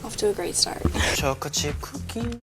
Off to a great start. Chocolate chip cookie.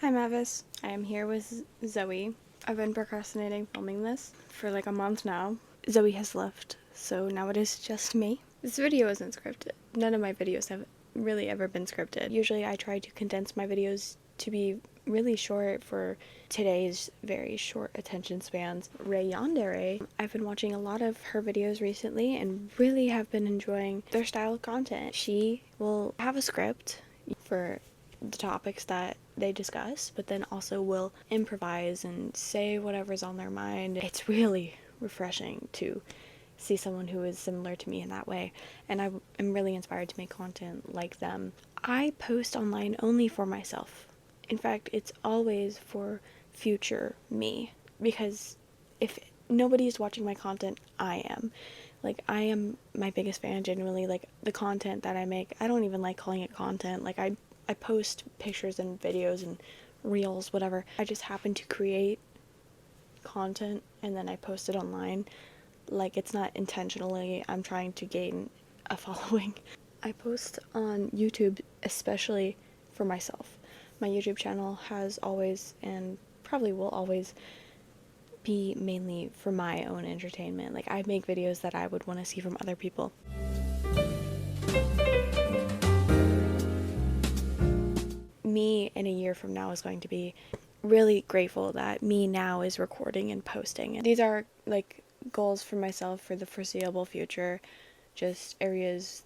Hi Mavis, I am here with Zoe. I've been procrastinating filming this for like a month now. Zoe has left, so now it is just me. This video isn't scripted. None of my videos have really ever been scripted. Usually I try to condense my videos to be really short for today's very short attention spans. Ray Yandere, I've been watching a lot of her videos recently and really have been enjoying their style of content. She will have a script for the topics that they discuss, but then also will improvise and say whatever's on their mind. It's really refreshing to see someone who is similar to me in that way, and I am really inspired to make content like them. I post online only for myself. In fact, it's always for future me, because if nobody is watching my content, I am. Like, I am my biggest fan, genuinely. Like, the content that I make, I don't even like calling it content. Like, I post pictures and videos and reels, whatever. I just happen to create content and then I post it online. Like, it's not intentionally I'm trying to gain a following. I post on YouTube especially for myself. My YouTube channel has always and probably will always be mainly for my own entertainment. Like, I make videos that I would want to see from other people. Me in a year from now is going to be really grateful that me now is recording and posting. These are like goals for myself for the foreseeable future, just areas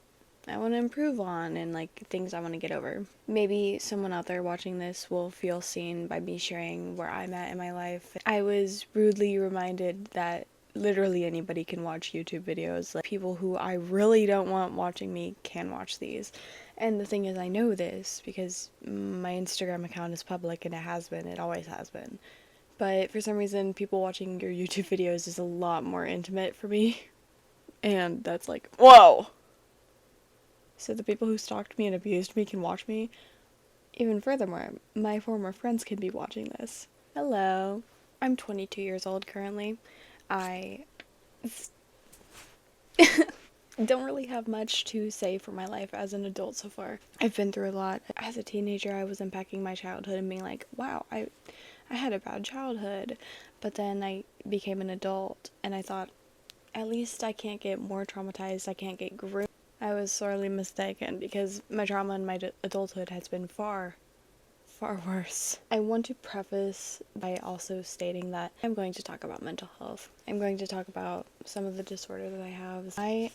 I want to improve on and like things I want to get over. Maybe someone out there watching this will feel seen by me sharing where I'm at in my life. I was rudely reminded that literally anybody can watch YouTube videos. Like, people who I really don't want watching me can watch these. And the thing is, I know this because my Instagram account is public and it always has been. But for some reason, people watching your YouTube videos is a lot more intimate for me. And that's like, whoa! So the people who stalked me and abused me can watch me. Even furthermore, my former friends can be watching this. Hello. I'm 22 years old currently. I don't really have much to say for my life as an adult so far. I've been through a lot. As a teenager, I was unpacking my childhood and being like, wow, I had a bad childhood. But then I became an adult and I thought, at least I can't get more traumatized, I can't get groomed. I was sorely mistaken because my trauma in my adulthood has been far worse. I want to preface by also stating that I'm going to talk about mental health. I'm going to talk about some of the disorders that I have. I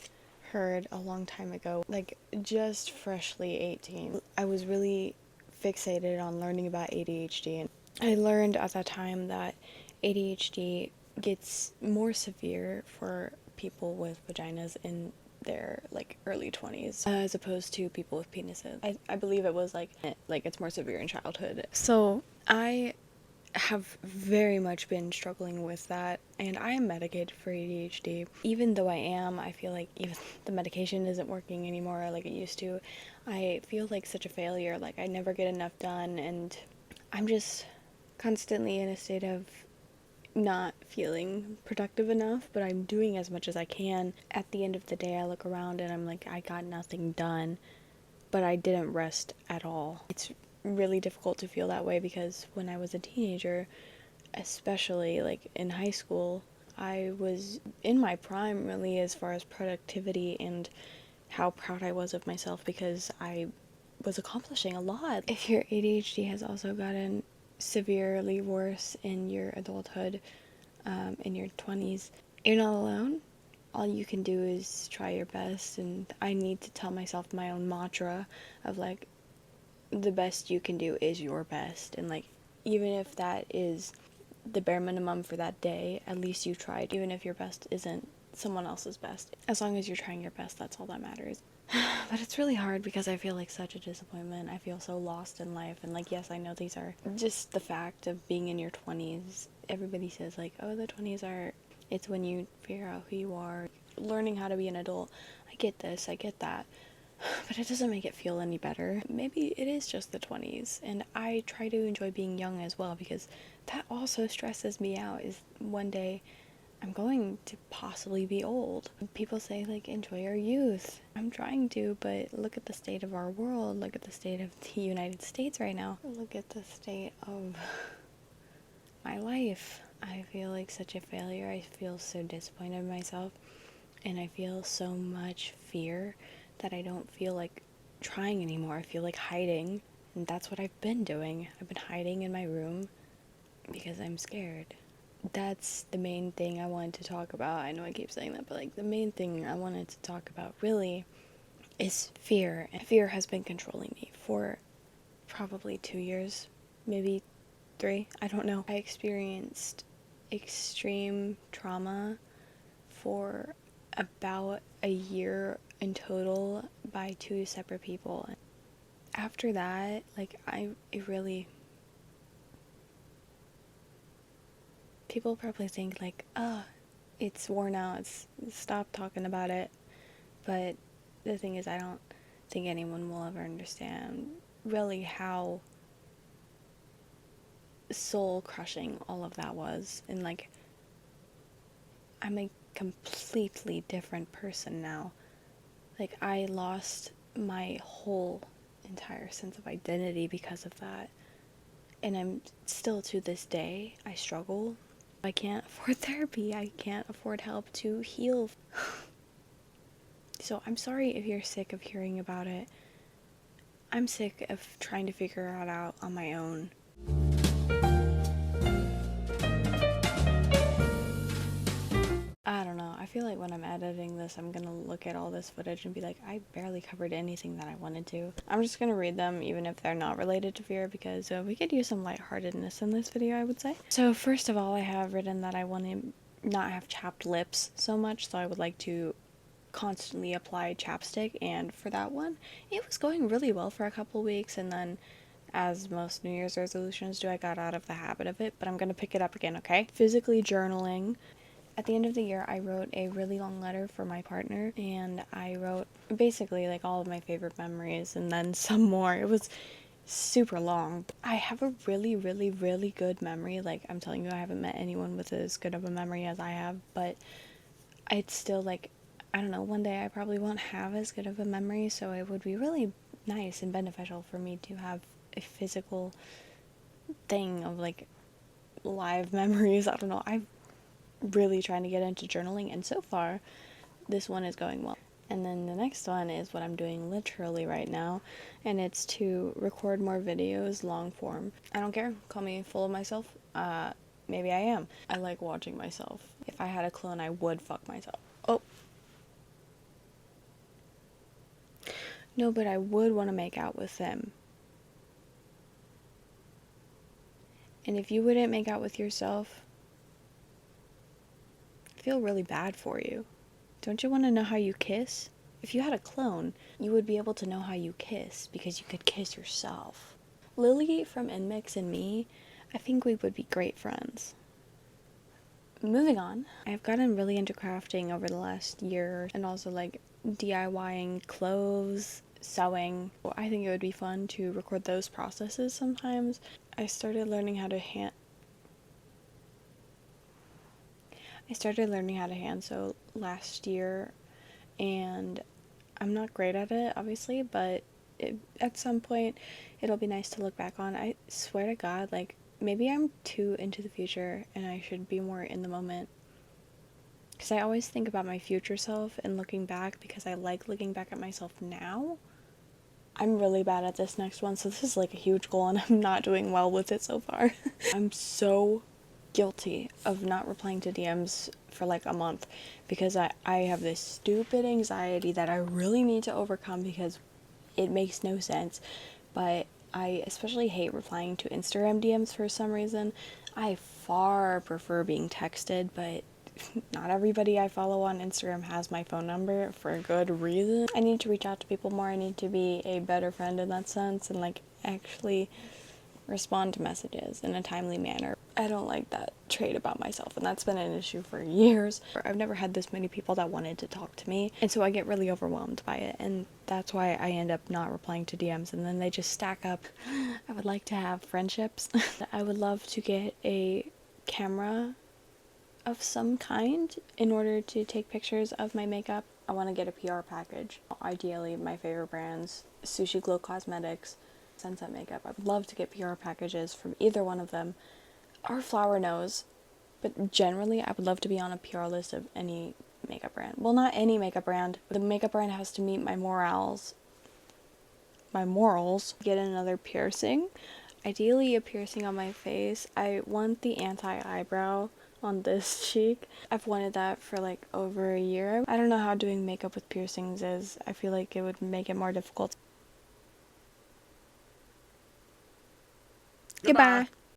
heard a long time ago, like just freshly 18, I was really fixated on learning about ADHD, and I learned at that time that ADHD gets more severe for people with vaginas in their like early 20s as opposed to people with penises. I believe it was like it's more severe in childhood. So I have very much been struggling with that, and I am medicated for ADHD. Even though I feel like even the medication isn't working anymore like it used to. I feel like such a failure, like I never get enough done, and I'm just constantly in a state of not feeling productive enough, but I'm doing as much as I can. At the end of the day, I look around and I'm like, I got nothing done, but I didn't rest at all. It's really difficult to feel that way because when I was a teenager, especially like in high school, I was in my prime really as far as productivity and how proud I was of myself because I was accomplishing a lot. If your ADHD has also gotten severely worse in your adulthood, in your 20s, you're not alone. All you can do is try your best, and I need to tell myself my own mantra of like, the best you can do is your best, and like, even if that is the bare minimum for that day, at least you tried. Even if your best isn't someone else's best, as long as you're trying your best, that's all that matters. But it's really hard because I feel like such a disappointment. I feel so lost in life, and like, yes, I know these are just the fact of being in your 20s. Everybody says like, oh, the 20s are, it's when you figure out who you are, learning how to be an adult. I get this, I get that, but it doesn't make it feel any better. Maybe it is just the 20s, and I try to enjoy being young as well, because that also stresses me out, is one day I'm going to possibly be old. People say, like, enjoy our youth. I'm trying to, but look at the state of our world. Look at the state of the United States right now. Look at the state of my life. I feel like such a failure. I feel so disappointed in myself. And I feel so much fear that I don't feel like trying anymore. I feel like hiding. And that's what I've been doing. I've been hiding in my room because I'm scared. That's the main thing I wanted to talk about. I know I keep saying that, but like the main thing I wanted to talk about really is fear. And fear has been controlling me for probably 2 years, maybe 3. I don't know. I experienced extreme trauma for about a year in total by 2 separate people. After that, like, it really, people probably think like, oh, it's worn out, stop talking about it. But the thing is, I don't think anyone will ever understand really how soul crushing all of that was. And like, I'm a completely different person now. Like, I lost my whole entire sense of identity because of that. And I'm still, to this day, I struggle. I can't afford therapy. I can't afford help to heal. So I'm sorry if you're sick of hearing about it. I'm sick of trying to figure it out on my own. I don't know. I feel like when I'm editing this, I'm gonna look at all this footage and be like, I barely covered anything that I wanted to. I'm just gonna read them even if they're not related to fear, because we could use some lightheartedness in this video, I would say. So first of all, I have written that I want to not have chapped lips so much, so I would like to constantly apply chapstick. And for that one, it was going really well for a couple weeks, and then, as most New Year's resolutions do, I got out of the habit of it, but I'm gonna pick it up again, okay? Physically journaling. At the end of the year, I wrote a really long letter for my partner, and I wrote basically like all of my favorite memories and then some more. It was super long. I have a really, really, really good memory. Like, I'm telling you, I haven't met anyone with as good of a memory as I have, but it's still like, I don't know, one day I probably won't have as good of a memory, so it would be really nice and beneficial for me to have a physical thing of like live memories. I don't know. I'm really trying to get into journaling, and so far this one is going well. And then the next one is what I'm doing literally right now, and it's to record more videos long form. I don't care, call me full of myself. Maybe I am. I like watching myself. If I had a clone, I would fuck myself. Oh no, but I would want to make out with them. And if you wouldn't make out with yourself, I feel really bad for you. Don't you want to know how you kiss? If you had a clone, you would be able to know how you kiss because you could kiss yourself. Lily from Inmix and me, I think we would be great friends. Moving on, I've gotten really into crafting over the last year, and also like DIYing clothes, sewing. I think it would be fun to record those processes sometimes. I started learning how to hand sew last year, and I'm not great at it, obviously, but at some point it'll be nice to look back on. I swear to God, like, maybe I'm too into the future and I should be more in the moment. Because I always think about my future self and looking back, because I like looking back at myself now. I'm really bad at this next one, so this is like a huge goal and I'm not doing well with it so far. I'm so guilty of not replying to DMs for like a month because I have this stupid anxiety that I really need to overcome because it makes no sense. But I especially hate replying to Instagram DMs for some reason. I far prefer being texted, but not everybody I follow on Instagram has my phone number for a good reason. I need to reach out to people more. I need to be a better friend in that sense and like actually respond to messages in a timely manner. I don't like that trait about myself, and that's been an issue for years. I've never had this many people that wanted to talk to me, and so I get really overwhelmed by it, and that's why I end up not replying to DMs, and then they just stack up. I would like to have friendships. I would love to get a camera of some kind in order to take pictures of my makeup. I want to get a PR package. Ideally, my favorite brands, Sushi Glow Cosmetics, Sunset Makeup. I'd love to get PR packages from either one of them, or Flower Nose. But generally, I would love to be on a PR list of any makeup brand. Well, not any makeup brand. The makeup brand has to meet my morals. Get another piercing. Ideally, a piercing on my face. I want the anti-eyebrow on this cheek. I've wanted that for like over a year. I don't know how doing makeup with piercings is. I feel like it would make it more difficult. Goodbye. Goodbye.